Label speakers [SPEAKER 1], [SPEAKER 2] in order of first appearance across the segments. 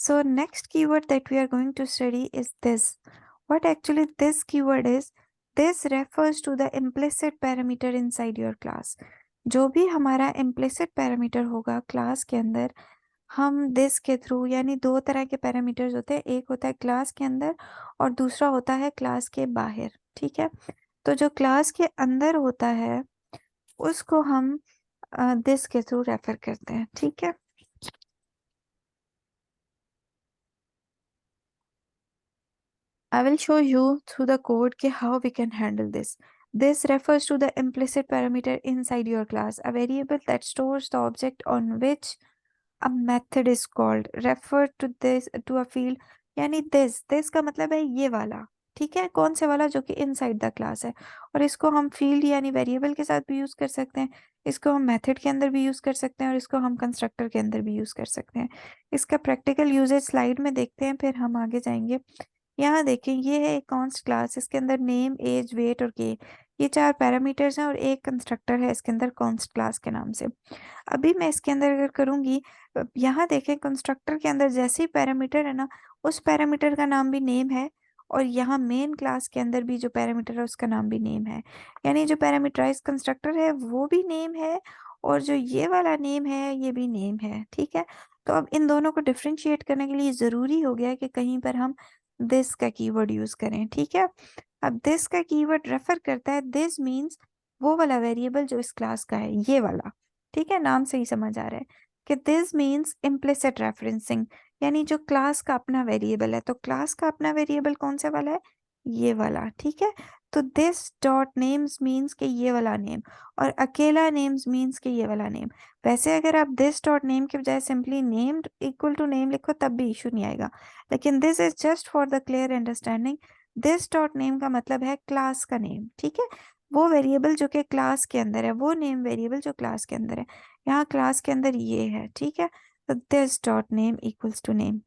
[SPEAKER 1] So next keyword that we are going to study is this. What actually this keyword is, this refers to the implicit parameter inside your class. जो भी हमारा implicit parameter होगा class के अंदर, हम this के through, यानी दो तरह के पैरामीटर्स होते हैं, एक होता है क्लास के अंदर और दूसरा होता है क्लास के बाहर। ठीक है, तो जो क्लास के अंदर होता है उसको हम दिस के थ्रू रेफर करते हैं। ठीक है, I will show you through the code how we can handle this. This refers to the implicit parameter inside your class, a variable that stores the object on which a method is called. Refer to this to a field, यानी this का मतलब है ये वाला। ठीक है, कौन से वाला, जो कि इनसाइड द क्लास है। और इसको हम फील्ड यानी वेरिएबल के साथ भी यूज कर सकते हैं, इसको हम मेथड के अंदर भी यूज कर सकते हैं और इसको हम कंस्ट्रक्टर के अंदर भी यूज कर सकते हैं। इसका प्रैक्टिकल यूजेज स्लाइड में देखते हैं, फिर हम आगे जाएंगे। यहाँ देखें, ये है एक कॉन्स्ट क्लास, इसके अंदर नेम, एज, वेट और के, ये चार पैरामीटर्स हैं और एक कंस्ट्रक्टर है इसके अंदर कॉन्स्ट क्लास के नाम से। अभी मैं इसके अंदर अगर करूंगी, यहाँ देखें कंस्ट्रक्टर के अंदर जैसे ही पैरामीटर है ना, उस पैरामीटर का नाम भी नेम है और यहाँ मेन क्लास के अंदर भी जो पैरामीटर है उसका नाम भी नेम है। यानी जो पैरामीटराइज कंस्ट्रक्टर है वो भी नेम है और जो ये वाला नेम है ये भी नेम है। ठीक है, तो अब इन दोनों को डिफ्रेंशिएट करने के लिए जरूरी हो गया कि कहीं पर हम दिस का कीवर्ड यूज करें। ठीक है, अब दिस का कीवर्ड रेफर करता है, दिस मीन्स वो वाला वेरिएबल जो इस क्लास का है, ये वाला। ठीक है, नाम से ही समझ आ रहा है कि दिस मीन्स इम्प्लिसिट रेफरेंसिंग, यानी जो क्लास का अपना वेरिएबल है। तो क्लास का अपना वेरिएबल कौन सा वाला है, ये वाला। ठीक है, तो दिस डॉट नेम्स मीन्स के ये वाला नेम और अकेला नेम्स मीन्स के ये वाला नेम। वैसे अगर आप दिस डॉट नेम के बजाय simply named equal to name लिखो तब भी इशू नहीं आएगा, लेकिन this is just for the clear understanding. This dot name का मतलब है क्लास का नेम। ठीक है, वो वेरिएबल जो कि क्लास के अंदर है, वो नेम वेरिएबल जो क्लास के अंदर है। यहाँ क्लास के अंदर ये है। ठीक है, तो this dot name equals to name.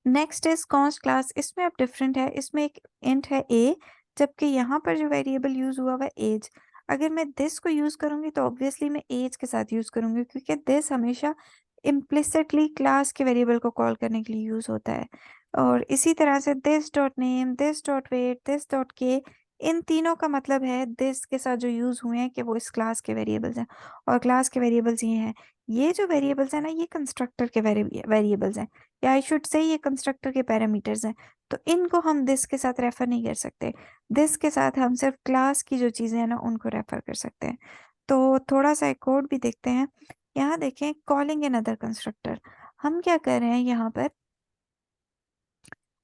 [SPEAKER 1] Next is const class, इसमें अब डिफरेंट है, इसमें एक इंट है ए, जबकि यहाँ पर जो वेरिएबल यूज हुआ हुआ है एज। अगर मैं दिस को यूज करूंगी तो ऑब्वियसली मैं एज के साथ यूज करूंगी, क्योंकि दिस हमेशा इम्प्लिसिटली क्लास के वेरिएबल को कॉल करने के लिए यूज होता है। और इसी तरह से this dot name, this dot weight, this dot k, इन तीनों का मतलब है दिस के साथ जो यूज हुए हैं कि वो इस क्लास के वेरिएबल्स हैं। और क्लास के वेरिएबल्स ये हैं, ये जो वेरिएबल्स हैं ना, ये कंस्ट्रक्टर के वेरिएबल्स हैं, या आई शुड से ये कंस्ट्रक्टर के पैरामीटर्स हैं। तो इनको हम दिस के साथ रेफर नहीं कर सकते, दिस के साथ हम सिर्फ क्लास की जो चीजें हैं ना उनको रेफर कर सकते हैं। तो थोड़ा सा एक कोड भी देखते हैं। यहाँ देखें, कॉलिंग एन अदर कंस्ट्रक्टर, हम क्या कर रहे हैं यहाँ पर,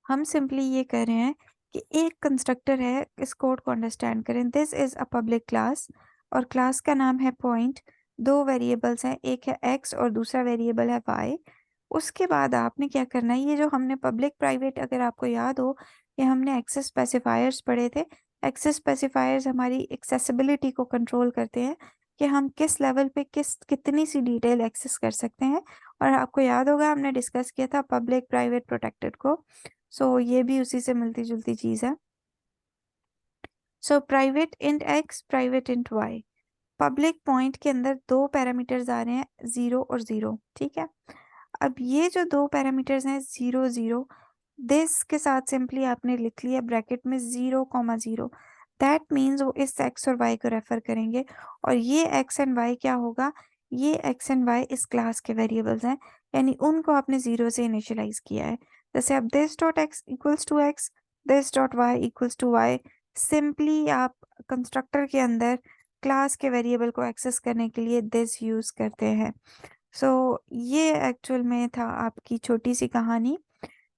[SPEAKER 1] हम सिंपली ये कर रहे हैं कि एक कंस्ट्रक्टर है, इस कोड को अंडरस्टैंड करें। This is a public class और क्लास का नाम है पॉइंट, दो वेरिएबल्स हैं, एक है एक्स और दूसरा वेरिएबल है वाई। उसके बाद आपने क्या करना है, ये जो हमने पब्लिक प्राइवेट, अगर आपको याद हो, ये हमने एक्सेस स्पेसिफायर्स पढ़े थे। एक्सेस स्पेसिफायर्स हमारी एक्सेसिबिलिटी को कंट्रोल करते हैं कि हम किस लेवल पे कितनी सी डिटेल एक्सेस कर सकते हैं। और आपको याद होगा हमने डिस्कस किया था पब्लिक प्राइवेट प्रोटेक्टेड को। सो ये भी उसी से मिलती जुलती चीज है। So private int x, private int y, public point के अंदर दो पैरामीटर्स आ रहे हैं, 0 और 0। ठीक है, अब ये जो दो पैरामीटर्स हैं 0 0, दिस के साथ सिंपली आपने लिख लिया ब्रैकेट में 0 0, दैट मीन्स वो इस एक्स और वाई को रेफर करेंगे। और ये एक्स एंड वाई क्या होगा, ये एक्स एंड वाई इस क्लास के वेरिएबल्स हैं, यानी उनको आपने 0 से इनिशियलाइज किया है। जैसे अब this dot x equals to x, this dot y equals to y, simply आप कंस्ट्रक्टर के अंदर क्लास के वेरिएबल को एक्सेस करने के लिए दिस यूज करते हैं। सो ये एक्चुअल में था आपकी छोटी सी कहानी,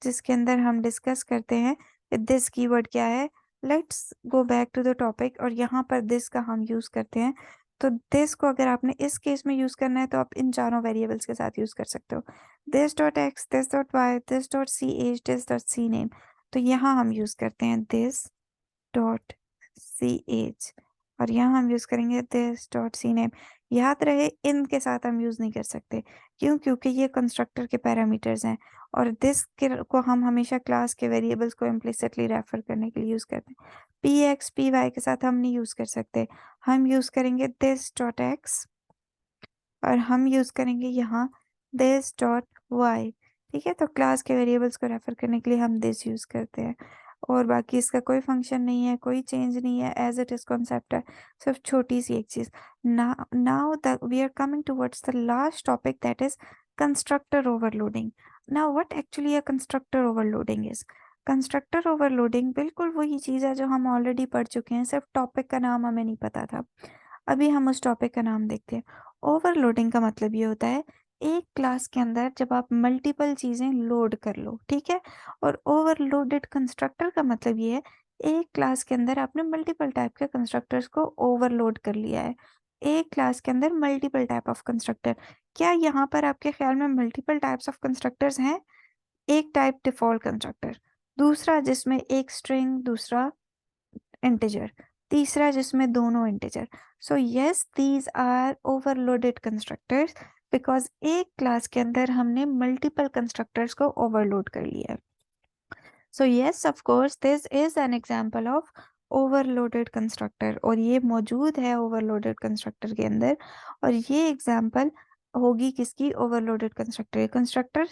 [SPEAKER 1] जिसके अंदर हम डिस्कस करते हैं दिस कीवर्ड क्या है। Let's go back to the topic, और यहाँ पर दिस का हम यूज करते हैं। तो दिस को अगर आपने इस केस में यूज करना है तो आप इन चारों वेरिएबल्स के साथ यूज कर सकते हो, this dot x, this dot y, this dot c age, this dot c name. तो यहाँ हम यूज करते हैं दिस डॉट सी एच और यहाँ हम यूज करेंगे दिस डॉट सी नेम। याद रहे, इन के साथ हम यूज नहीं कर सकते, क्यों, क्योंकि ये कंस्ट्रक्टर के पैरामीटर्स हैं और दिस को हम हमेशा क्लास के वेरिएबल्स को इम्प्लिसिटली रेफर करने के लिए यूज करते हैं। पी एक्स पी वाई के साथ हम नहीं यूज कर सकते, हम यूज करेंगे दिस डॉट एक्स और हम यूज करेंगे यहाँ दिस डॉट वाई। ठीक है, तो क्लास के वेरिएबल्स को रेफर करने के लिए हम दिस यूज करते हैं, और बाकी इसका कोई फंक्शन नहीं है, कोई चेंज नहीं है, एज इट इज कॉन्सेप्ट है, सिर्फ छोटी सी एक चीज। Now the we are coming towards the last topic, that is constructor overloading. Now what actually a constructor overloading is? Constructor overloading बिल्कुल वही चीज है जो हम ऑलरेडी पढ़ चुके हैं, सिर्फ टॉपिक का नाम हमें नहीं पता था। अभी हम उस टॉपिक का नाम देखते हैं। ओवरलोडिंग का मतलब ये होता है, एक क्लास के अंदर जब आप मल्टीपल चीजें लोड कर लो, ठीक है। और ओवरलोडेड कंस्ट्रक्टर का मतलब ये है, एक क्लास के अंदर आपने मल्टीपल टाइप के कंस्ट्रक्टर्स को ओवरलोड कर लिया है। एक क्लास के अंदर मल्टीपल टाइप ऑफ कंस्ट्रक्टर। क्या यहाँ पर आपके ख्याल में मल्टीपल टाइप्स ऑफ कंस्ट्रक्टर्स हैं? एक टाइप डिफॉल्ट कंस्ट्रक्टर, दूसरा जिसमें एक स्ट्रिंग, दूसरा इंटीजर, तीसरा जिसमें दोनों integer. So yes, these are overloaded constructors, because एक क्लास के अंदर हमने मल्टीपल कंस्ट्रक्टर्स को ओवरलोड कर लिया है। So yes, of course this is an example of overloaded constructor, और ये मौजूद है ओवरलोडेड कंस्ट्रक्टर के अंदर। और ये एग्जांपल होगी किसकी? Overloaded constructor. कंस्ट्रक्टर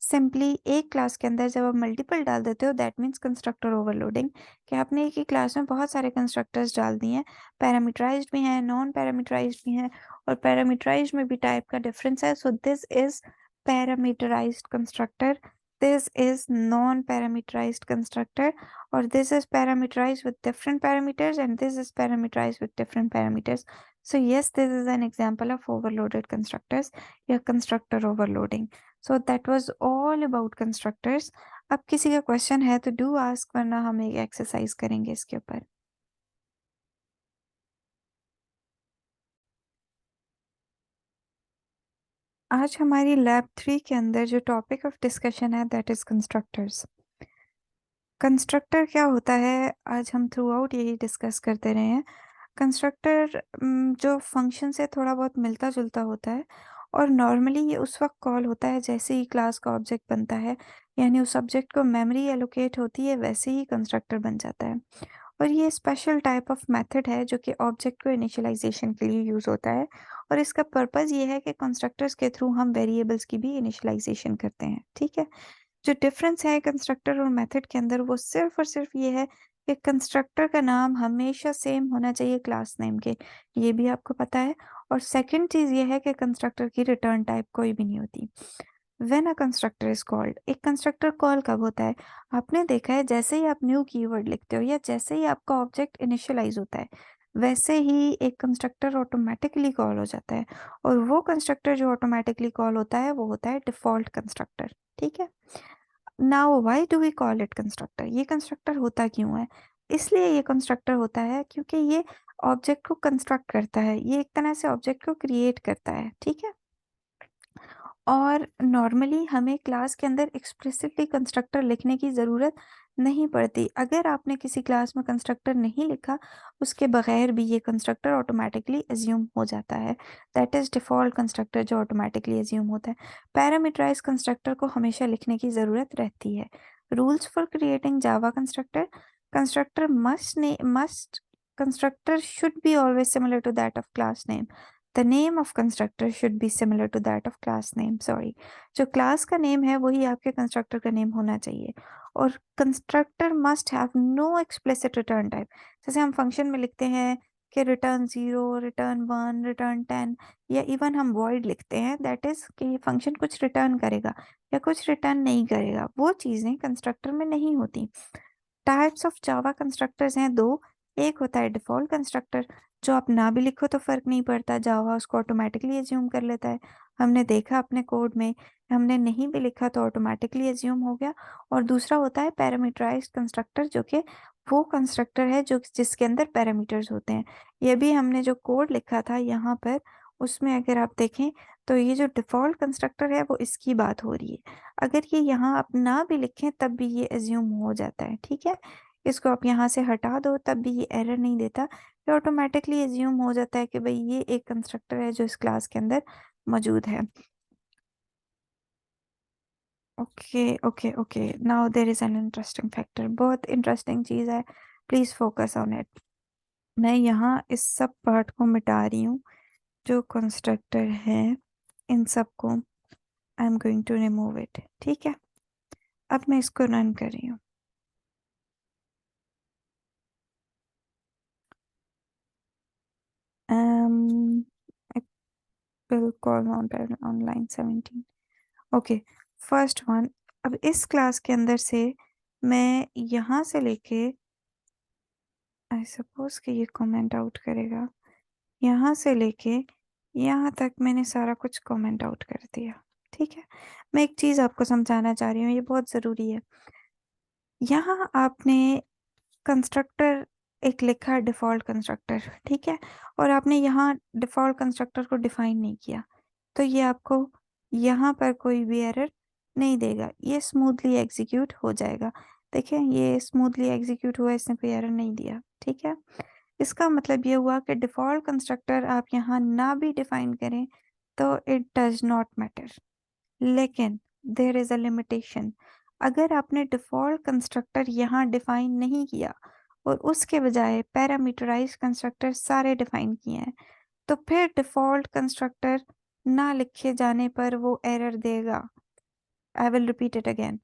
[SPEAKER 1] सिंपली एक क्लास के अंदर जब आप मल्टीपल डाल देते हो, दैट मीन्स कंस्ट्रक्टर ओवरलोडिंग, कि आपने एक ही क्लास में बहुत सारे कंस्ट्रक्टर्स डाल दिए हैं। पैरामीटराइज्ड भी हैं, नॉन पैरामीटराइज्ड भी हैं, और पैरामीटराइज्ड में भी टाइप का डिफरेंस है। So this is parameterised constructor, this is non-parameterized constructor, or this is parameterized with different parameters, and this is parameterized with different parameters. So yes, this is an example of overloaded constructors या constructor overloading. So that was all about constructors. अब किसी का question है तो do ask, वरना हम एक exercise करेंगे इसके ऊपर। आज हमारी लैब 3 के अंदर जो टॉपिक ऑफ डिस्कशन है, दैट इज कंस्ट्रक्टर्स। कंस्ट्रक्टर क्या होता है, आज हम थ्रू आउट यही डिस्कस करते रहे हैं। कंस्ट्रक्टर जो फंक्शन से थोड़ा बहुत मिलता जुलता होता है, और नॉर्मली ये उस वक्त कॉल होता है जैसे ही क्लास का ऑब्जेक्ट बनता है, यानी उस ऑब्जेक्ट को मेमोरी एलोकेट होती है, वैसे ही कंस्ट्रक्टर बन जाता है। और ये स्पेशल टाइप ऑफ मेथड है जो कि ऑब्जेक्ट को इनिशियलाइजेशन के लिए यूज होता है, और इसका पर्पस ये है कि कंस्ट्रक्टर्स के थ्रू हम वेरिएबल्स की भी इनिशियलाइजेशन करते हैं, ठीक है। जो डिफरेंस है कंस्ट्रक्टर और मेथड के अंदर, वो सिर्फ और सिर्फ ये है कि कंस्ट्रक्टर का नाम हमेशा सेम होना चाहिए क्लास नेम के, ये भी आपको पता है। और सेकंड चीज ये है कि कंस्ट्रक्टर की रिटर्न टाइप कोई भी नहीं होती। When a constructor is called, एक कंस्ट्रक्टर कॉल कब होता है? आपने देखा है, जैसे ही आप न्यू कीवर्ड लिखते हो या जैसे ही आपका ऑब्जेक्ट इनिशियलाइज होता है, वैसे ही एक कंस्ट्रक्टर ऑटोमेटिकली कॉल हो जाता है। और वो कंस्ट्रक्टर जो ऑटोमेटिकली कॉल होता है, वो होता है डिफॉल्ट कंस्ट्रक्टर, ठीक है। Now why do we call it constructor? ये कंस्ट्रक्टर होता क्यों है? इसलिए ये कंस्ट्रक्टर होता है क्योंकि ये ऑब्जेक्ट को कंस्ट्रक्ट करता है, ये एक तरह से ऑब्जेक्ट को क्रिएट करता है, ठीक है। और नॉर्मली हमें क्लास के अंदर एक्सप्लिसिटली कंस्ट्रक्टर लिखने की ज़रूरत नहीं पड़ती। अगर आपने किसी क्लास में कंस्ट्रक्टर नहीं लिखा, उसके बगैर भी ये कंस्ट्रक्टर ऑटोमेटिकली एज्यूम हो जाता है। दैट इज़ डिफ़ॉल्ट कंस्ट्रक्टर जो ऑटोमेटिकली एज्यूम होता है। पैरामीटराइज कंस्ट्रक्टर को हमेशा लिखने की ज़रूरत रहती है। Rules for creating Java constructor, constructor must constructor should be always similar to that of class name. The name of constructor should be similar to that of class name. Sorry, जो class का name है वही आपके constructor का name होना चाहिए। और constructor must have no explicit return type. जैसे हम फंक्शन में लिखते हैं कि रिटर्न 0, रिटर्न 1, रिटर्न 10, या इवन हम वॉइड लिखते हैं, दैट इज कि फंक्शन कुछ रिटर्न करेगा या कुछ रिटर्न नहीं करेगा, वो चीज़ें कंस्ट्रक्टर में नहीं होती। टाइप्स ऑफ जावा कंस्ट्रक्टर्स हैं दो। एक होता है डिफॉल्ट कंस्ट्रक्टर, जो आप ना भी लिखो तो फर्क नहीं पड़ता, जावा उसको ऑटोमेटिकली एज्यूम कर लेता है। हमने देखा अपने कोड में, हमने नहीं भी लिखा तो ऑटोमेटिकली एज्यूम हो गया। और दूसरा होता है पैरामीटराइज्ड कंस्ट्रक्टर, जो कि वो कंस्ट्रक्टर है जो जिसके अंदर पैरामीटर्स होते हैं। ये भी हमने जो कोड लिखा था यहाँ पर, उसमें अगर आप देखें तो ये जो डिफॉल्ट कंस्ट्रक्टर है वो इसकी बात हो रही है। अगर ये यहाँ आप ना भी लिखें तब भी ये एज्यूम हो जाता है, ठीक है। इसको आप यहाँ से हटा दो तब भी ये एरर नहीं देता, ये ऑटोमेटिकली एज्यूम हो जाता है कि भाई ये एक कंस्ट्रक्टर है जो इस क्लास के अंदर मौजूद है। Okay okay okay, now there is an interesting factor, बहुत इंटरेस्टिंग चीज़ है, प्लीज फोकस ऑन इट। मैं यहाँ इस सब पार्ट को मिटा रही हूँ, जो कंस्ट्रक्टर है इन सब को I am going to remove it. ठीक है, अब मैं इसको रन कर रही हूँ। um, I will call on line 17। Okay, first one. अब इस क्लास के अंदर से मैं यहाँ से लेके, आई सपोज कि ये कमेंट आउट करेगा, यहाँ से लेके यहाँ तक मैंने सारा कुछ कमेंट आउट कर दिया। ठीक है, मैं एक चीज़ आपको समझाना चाह रही हूँ, ये बहुत ज़रूरी है। यहाँ आपने कंस्ट्रक्टर एक लिखा है, डिफ़ॉल्ट कंस्ट्रक्टर, ठीक है, और आपने यहाँ डिफ़ॉल्ट कंस्ट्रक्टर को डिफाइन नहीं किया, तो ये आपको यहाँ पर कोई भी एरर नहीं देगा, ये स्मूथली एग्जीक्यूट हो जाएगा। देखिए ये स्मूथली एग्जीक्यूट हुआ, इसने कोई एरर नहीं दिया। ठीक है, इसका मतलब ये हुआ कि डिफ़ॉल्ट कंस्ट्रक्टर आप यहाँ ना भी डिफाइन करें तो इट डज नॉट मैटर, लेकिन देयर इज़ अ लिमिटेशन। अगर आपने डिफ़ॉल्ट कंस्ट्रक्टर यहाँ डिफाइन नहीं किया और उसके बजाय पैरामीटराइज्ड कंस्ट्रक्टर सारे डिफाइन किए हैं, तो फिर डिफ़ॉल्ट कंस्ट्रक्टर ना लिखे जाने पर वो एरर देगा। I will repeat it again.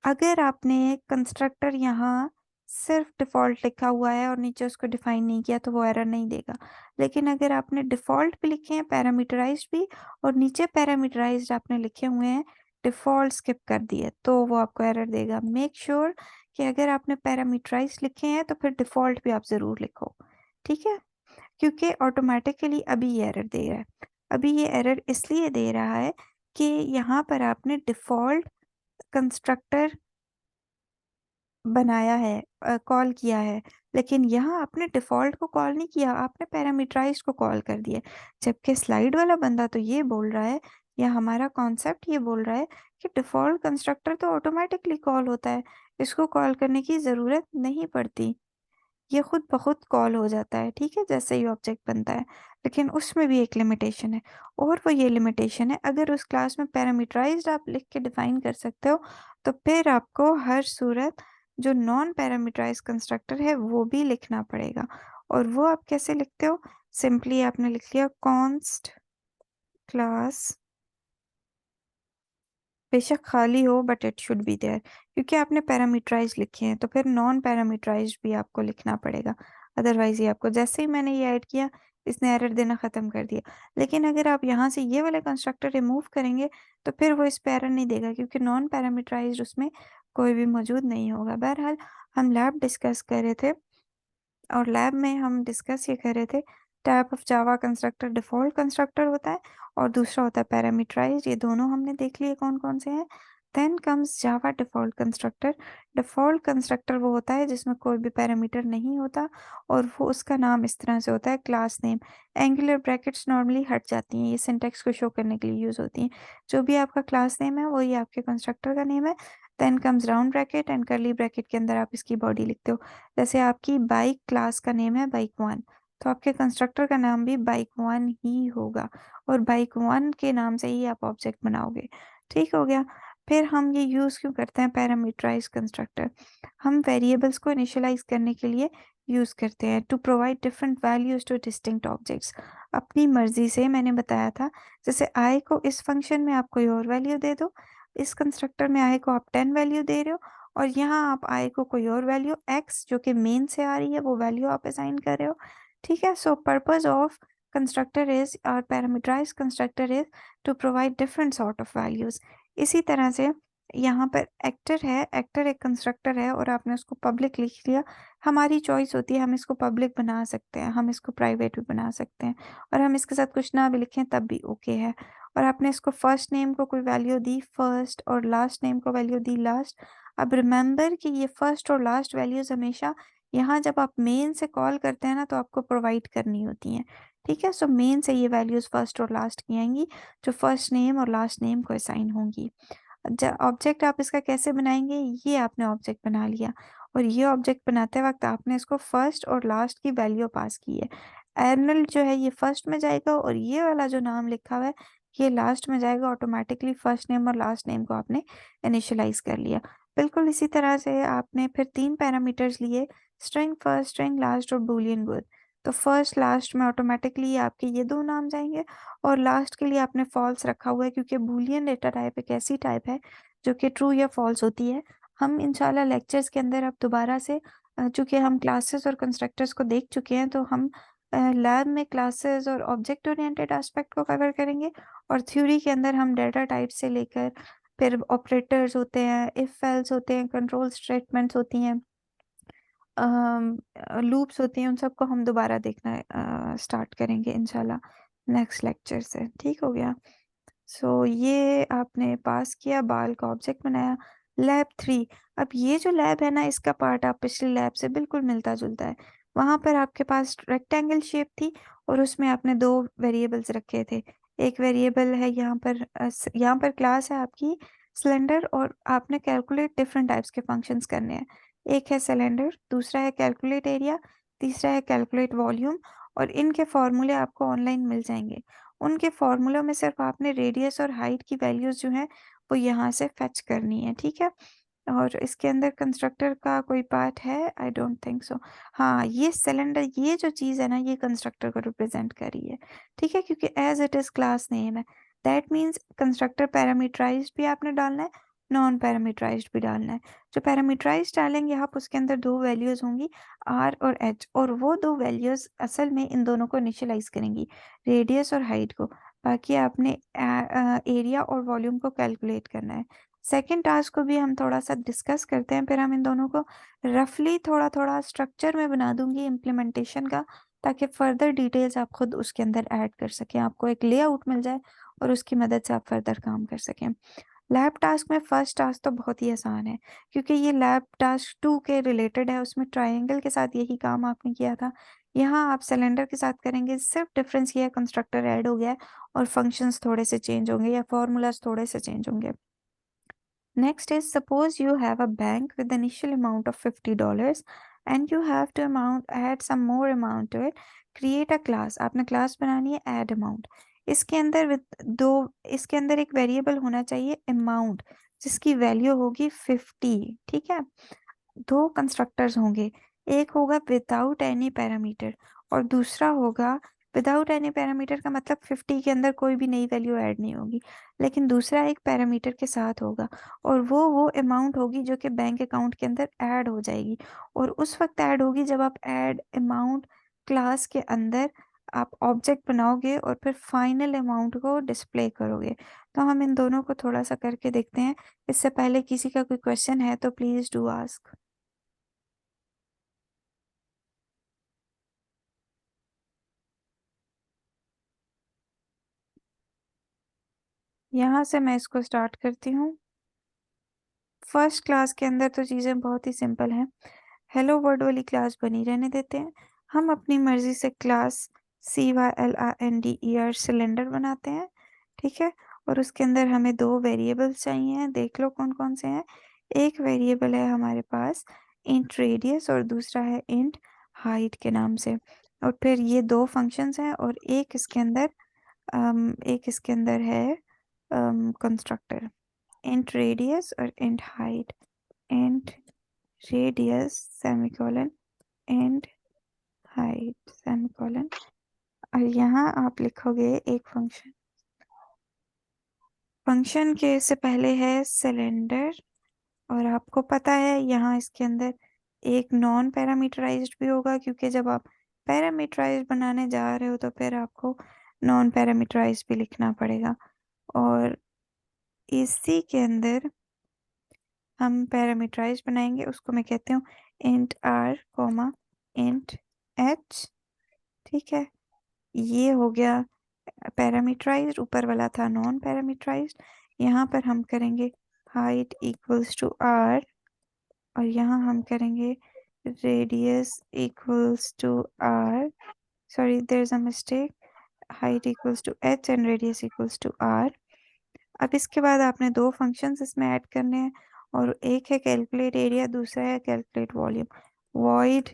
[SPEAKER 1] अगर आपने कंस्ट्रक्टर यहाँ सिर्फ डिफ़ॉल्ट लिखा हुआ है और नीचे उसको डिफाइन नहीं किया तो वो एरर नहीं देगा, लेकिन अगर आपने डिफ़ॉल्ट भी लिखे हैं, पैरामीटराइज्ड भी, और नीचे पैरामीटराइज्ड आपने लिखे हुए हैं, डिफ़ॉल्ट स्किप कर दिए, तो वो आपको एरर देगा। मेक श्योर कि अगर आपने पैरामीटराइज्ड लिखे हैं तो फिर डिफ़ॉल्ट भी आप ज़रूर लिखो। ठीक है, क्योंकि ऑटोमेटिकली अभी ये एरर दे रहा है। अभी ये एरर इसलिए दे रहा है कि यहाँ पर आपने डिफ़ॉल्ट कंस्ट्रक्टर बनाया है, कॉल किया है, लेकिन यहाँ आपने डिफ़ॉल्ट को कॉल नहीं किया, आपने पैरामीटराइज़्ड को कॉल कर दिया। जबकि स्लाइड वाला बंदा तो ये बोल रहा है, या हमारा कॉन्सेप्ट ये बोल रहा है कि डिफ़ॉल्ट कंस्ट्रक्टर तो ऑटोमेटिकली कॉल होता है, इसको कॉल करने की ज़रूरत नहीं पड़ती। ये खुद ब खुद कॉल हो जाता है, ठीक है, जैसे ही ऑब्जेक्ट बनता है। लेकिन उसमें भी एक लिमिटेशन है, और वो ये लिमिटेशन है, अगर उस क्लास में पैरामीटराइज्ड आप लिख के डिफाइन कर सकते हो, तो फिर आपको हर सूरत जो नॉन पैरामीटराइज्ड कंस्ट्रक्टर है वो भी लिखना पड़ेगा। और वो आप कैसे लिखते हो? सिंपली आपने लिख लिया कॉन्स्ट क्लास, बेशक खाली हो but it should be there, क्योंकि आपने पैरामीटराइज लिखे हैं तो फिर नॉन पैरामीटराइज भी आपको लिखना पड़ेगा। अदरवाइज ये आपको, जैसे ही मैंने ये ऐड किया, इसने एरर देना ख़त्म कर दिया। लेकिन अगर आप यहाँ से ये वाले कंस्ट्रक्टर रिमूव करेंगे तो फिर वो इस पे एरर नहीं देगा, क्योंकि नॉन पैरामीटराइज उसमें कोई भी मौजूद नहीं होगा। बहरहाल हम लैब डिस्कस कर रहे थे, और लैब में हम डिस्कस ये कर रहे थे, type of Java constructor default constructor होता है और दूसरा होता है पैरामीटराइज्ड। ये दोनों हमने देख लिए कौन कौन से हैं। देन कम्स जावा डिफ़ॉल्ट कंस्ट्रक्टर। डिफ़ॉल्ट कंस्ट्रक्टर वो होता है जिसमें कोई भी पैरामीटर नहीं होता, और वो उसका नाम इस तरह से होता है, class name. Angular brackets normally हट जाती हैं, ये सिंटैक्स को शो करने के लिए यूज़ होती हैं। जो भी आपका क्लास नेम है वही आपके कंस्ट्रक्टर का नेम है। Then comes round bracket and curly bracket के अंदर आप इसकी बॉडी लिखते हो। जैसे आपकी बाइक क्लास का नेम है बाइक वन, तो आपके कंस्ट्रक्टर का नाम भी बाइक वन ही होगा, और बाइक वन के नाम से ही आप ऑब्जेक्ट बनाओगे। ठीक हो गया। फिर हम ये यूज़ क्यों करते हैं पैरामीटराइज कंस्ट्रक्टर? हम वेरिएबल्स को इनिशियलाइज करने के लिए यूज़ करते हैं, to provide different values to distinct objects. अपनी मर्जी से, मैंने बताया था, जैसे आई को इस फंक्शन में आप कोई और वैल्यू दे दो, इस कंस्ट्रक्टर में आई को आप 10 वैल्यू दे रहे हो, और यहाँ आप आई को कोई और वैल्यू x जो कि मेन से आ रही है वो वैल्यू आप असाइन कर रहे हो। ठीक है, so purpose of constructor is, और parameterize constructor is, to provide different sort of values. इसी तरह से यहाँ पर एक्टर है, एक्टर एक कंस्ट्रक्टर है और आपने उसको पब्लिक लिख लिया। हमारी चॉइस होती है, हम इसको पब्लिक बना सकते हैं, हम इसको प्राइवेट भी बना सकते हैं, और हम इसके साथ कुछ ना भी लिखें तब भी ओके है। और आपने इसको फर्स्ट नेम को कोई वैल्यू दी फर्स्ट, और लास्ट नेम को वैल्यू दी लास्ट। अब रिमेंबर कि ये फर्स्ट और लास्ट वैल्यूज हमेशा यहाँ जब आप मेन से कॉल करते हैं ना तो आपको प्रोवाइड करनी होती हैं। ठीक है, सो मेन से ये वैल्यूज फर्स्ट और लास्ट की आएंगी, जो फर्स्ट नेम और लास्ट नेम को असाइन होंगी। ऑब्जेक्ट आप इसका कैसे बनाएंगे? ये आपने ऑब्जेक्ट बना लिया, और ये ऑब्जेक्ट बनाते वक्त आपने इसको फर्स्ट और लास्ट की वैल्यू पास की है। एर्नल जो है ये फर्स्ट में जाएगा, और ये वाला जो नाम लिखा हुआ है ये लास्ट में जाएगा। ऑटोमेटिकली फर्स्ट नेम और लास्ट नेम को आपने इनिशियलाइज कर लिया। बिल्कुल इसी तरह से आपने फिर 3 पैरामीटर्स लिए, स्ट्रिंग फर्स्ट, स्ट्रिंग लास्ट और बूलियन गुड। तो फर्स्ट लास्ट में ऑटोमेटिकली आपके ये दो नाम जाएंगे, और लास्ट के लिए आपने फॉल्स रखा हुआ है क्योंकि बूलियन डेटा टाइप एक ऐसी टाइप है जो कि ट्रू या फॉल्स होती है। हम इंशाल्लाह लेक्चर्स के अंदर अब दोबारा से, चूंकि हम क्लासेस और कंस्ट्रक्टर्स को देख चुके हैं, तो हम लैब में क्लासेस और ऑब्जेक्ट ओरिएंटेड एस्पेक्ट को कवर करेंगे, और थ्योरी के अंदर हम डेटा टाइप से लेकर फिर ऑपरेटर्स होते हैं, इफ एल्स होते हैं, कंट्रोल स्टेटमेंट्स होती हैं, लूप्स होती हैं, उन सबको हम दोबारा देखना स्टार्ट करेंगे इंशाल्लाह नेक्स्ट लेक्चर से। ठीक हो गया। सो ये आपने पास किया, बाल का ऑब्जेक्ट बनाया। लैब 3, अब ये जो लैब है ना, इसका पार्ट आप पिछली लैब से बिल्कुल मिलता जुलता है। वहां पर आपके पास रेक्टेंगल शेप थी और उसमें आपने दो वेरिएबल्स रखे थे। एक वेरिएबल है यहाँ पर क्लास है आपकी सिलेंडर, और आपने कैलकुलेट डिफरेंट टाइप्स के फंक्शंस करने हैं। एक है सिलेंडर, दूसरा है कैलकुलेट एरिया, तीसरा है कैलकुलेट वॉल्यूम, और इनके फॉर्मूले आपको ऑनलाइन मिल जाएंगे। उनके फॉर्मूलों में सिर्फ आपने रेडियस और हाइट की वैल्यूज जो हैं वो यहाँ से फेच करनी है। ठीक है। और इसके अंदर कंस्ट्रक्टर का कोई पार्ट है? I don't think so. हाँ, ये सिलेंडर, ये जो चीज़ है ना, ये कंस्ट्रक्टर को रिप्रेजेंट कर रही है। ठीक है, क्योंकि as it is class name है, दैट मीन्स कंस्ट्रक्टर पैरामीटराइज्ड भी आपने डालना है, नॉन पैरामीटराइज्ड भी डालना है। जो पैरामीटराइज्ड डालेंगे आप, उसके अंदर दो वैल्यूज होंगी, आर और एच, और वो दो वैल्यूज असल में इन दोनों को इनिशियलाइज करेंगी, रेडियस और हाइट को। बाकी आपने एरिया और वॉल्यूम को कैलकुलेट करना है। सेकेंड टास्क को भी हम थोड़ा सा डिस्कस करते हैं, फिर हम इन दोनों को रफली थोड़ा थोड़ा स्ट्रक्चर में बना दूंगी इम्प्लीमेंटेशन का, ताकि फर्दर डिटेल्स आप खुद उसके अंदर ऐड कर सकें, आपको एक लेआउट मिल जाए और उसकी मदद से आप फर्दर काम कर सकें। लैब टास्क में फर्स्ट टास्क तो बहुत ही आसान है, क्योंकि ये लैब टास्क 2 के रिलेटेड है, उसमें ट्रायंगल के साथ यही काम आपने किया था। यहाँ आप सिलेंडर के साथ करेंगे, सिर्फ डिफरेंस ये है कंस्ट्रक्टर ऐड हो गया है और फंक्शंस थोड़े से चेंज होंगे या फॉर्मूलाज थोड़े से चेंज होंगे। Next is, suppose you have a bank with the initial amount of $50 and you have to add some more amount to it. Create a class. आपने क्लास बनानी है add amount। इसके अंदर इसके अंदर एक वेरिएबल होना चाहिए amount, जिसकी वैल्यू होगी 50। ठीक है। दो कंस्ट्रक्टर्स होंगे, एक होगा विदाउट एनी पैरामीटर और दूसरा होगा विदाउट एनी पैरामीटर। का मतलब 50 के अंदर कोई भी नई वैल्यू ऐड नहीं होगी, लेकिन दूसरा एक पैरामीटर के साथ होगा, और वो अमाउंट होगी जो कि बैंक अकाउंट के अंदर ऐड हो जाएगी, और उस वक्त ऐड होगी जब आप ऐड अमाउंट क्लास के अंदर आप ऑब्जेक्ट बनाओगे और फिर फाइनल अमाउंट को डिस्प्ले करोगे। तो हम इन दोनों को थोड़ा सा करके देखते हैं। इससे पहले किसी का कोई क्वेश्चन है तो प्लीज डू आस्क। यहाँ से मैं इसको स्टार्ट करती हूँ। फर्स्ट क्लास के अंदर तो चीज़ें बहुत ही सिंपल हैं। हेलो वर्ड वाली क्लास बनी रहने देते हैं। हम अपनी मर्जी से क्लास CYLINDER सिलेंडर बनाते हैं। ठीक है। और उसके अंदर हमें दो वेरिएबल्स चाहिए, देख लो कौन कौन से हैं। एक वेरिएबल है हमारे पास इंट रेडियस और दूसरा है इंट हाइट के नाम से। और फिर ये दो फंक्शंस हैं, और एक इसके अंदर है कंस्ट्रक्टर, int radius और int height, int radius semicolon int height semicolon. और यहाँ आप लिखोगे एक फंक्शन के से पहले है सिलेंडर, और आपको पता है यहाँ इसके अंदर एक नॉन पैरामीटराइज्ड भी होगा, क्योंकि जब आप पैरामीटराइज्ड बनाने जा रहे हो तो फिर आपको नॉन पैरामीटराइज्ड भी लिखना पड़ेगा। और इसी के अंदर हम पैरामीटराइज बनाएंगे, उसको मैं कहती हूँ int r comma int h. ठीक है। ये हो गया पैरामीटराइज, ऊपर वाला था नॉन पैरामीटराइज। यहाँ पर हम करेंगे हाइट इक्वल्स टू आर, और यहाँ हम करेंगे radius equals to r, sorry there is a mistake, height equals to h and radius equals to r. अब इसके बाद आपने दो फंक्शंस इसमें ऐड करने हैं, और एक है कैलकुलेट एरिया, दूसरा है कैलकुलेट वॉल्यूम। वॉइड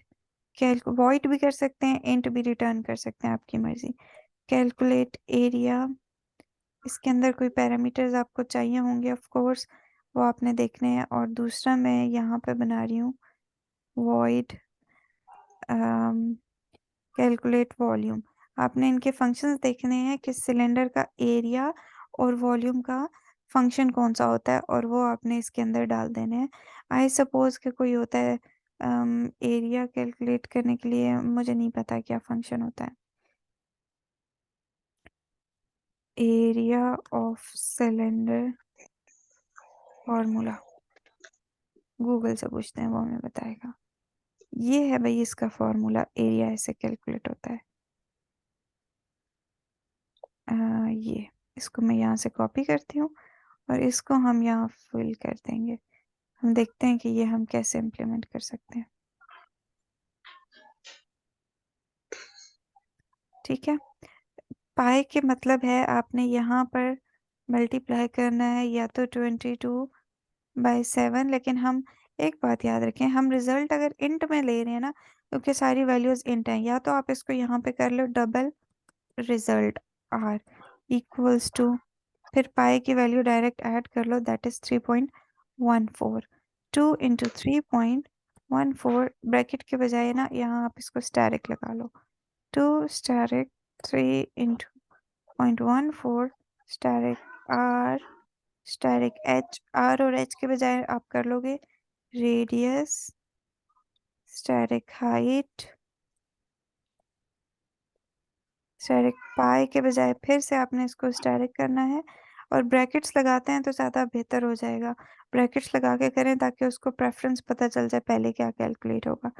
[SPEAKER 1] वॉइड भी कर सकते हैं, इंट भी रिटर्न कर सकते हैं, आपकी मर्जी। कैलकुलेट एरिया, इसके अंदर कोई पैरामीटर्स आपको चाहिए होंगे ऑफ कोर्स, वो आपने देखने हैं। और दूसरा मैं यहाँ पे बना रही हूँ वॉइड कैलकुलेट वॉल्यूम। आपने इनके फंक्शंस देखने हैं कि सिलेंडर का एरिया और वॉल्यूम का फंक्शन कौन सा होता है, और वो आपने इसके अंदर डाल देने हैं। आई सपोज कि कोई होता है एरिया कैलकुलेट करने के लिए, मुझे नहीं पता क्या फंक्शन होता है। Area of cylinder formula, Google से पूछते हैं, वो हमें बताएगा। ये है भाई इसका फॉर्मूला, एरिया ऐसे कैलकुलेट होता है। ये इसको मैं यहाँ से कॉपी करती हूँ और इसको हम यहाँ फिल कर देंगे। हम देखते हैं कि ये हम कैसे इम्प्लीमेंट कर सकते हैं। ठीक है, पाई के मतलब है आपने यहाँ पर मल्टीप्लाई करना है या तो 22/7, लेकिन हम एक बात याद रखें, हम रिजल्ट अगर इंट में ले रहे हैं ना, क्योंकि सारी वैल्यूज इंट हैं, या तो आप इसको यहाँ पे कर लो double result R equals to, फिर पाई की वैल्यू डायरेक्ट ऐड कर लो, दैट इज 3.14। 2 × 3.14 ब्रैकेट के बजाय ना यहाँ आप इसको स्टैरिक लगा लो। 2 asterisk 3 × 0.14 asterisk r asterisk h, आर और एच के बजाय आप कर लोगे radius asterisk height asterisk pi के बजाय फिर से आपने इसको स्टैरिक करना है, और ब्रैकेट्स लगाते हैं तो ज़्यादा बेहतर हो जाएगा। ब्रैकेट्स लगा के करें ताकि उसको प्रेफरेंस पता चल जाए पहले क्या कैलकुलेट होगा।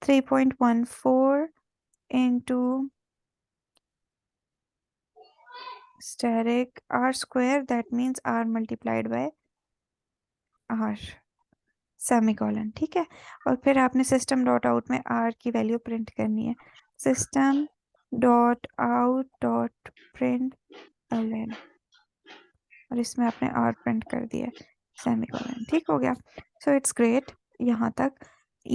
[SPEAKER 1] 3.14 into asterisk r square, that means r multiplied by r semicolon. ठीक है, और फिर आपने सिस्टम डॉट आउट में आर की वैल्यू प्रिंट करनी है। System dot out dot println, और इसमें आपने आर प्रिंट कर दिया सेमीकोलन। ठीक हो गया। सो इट्स ग्रेट यहाँ तक।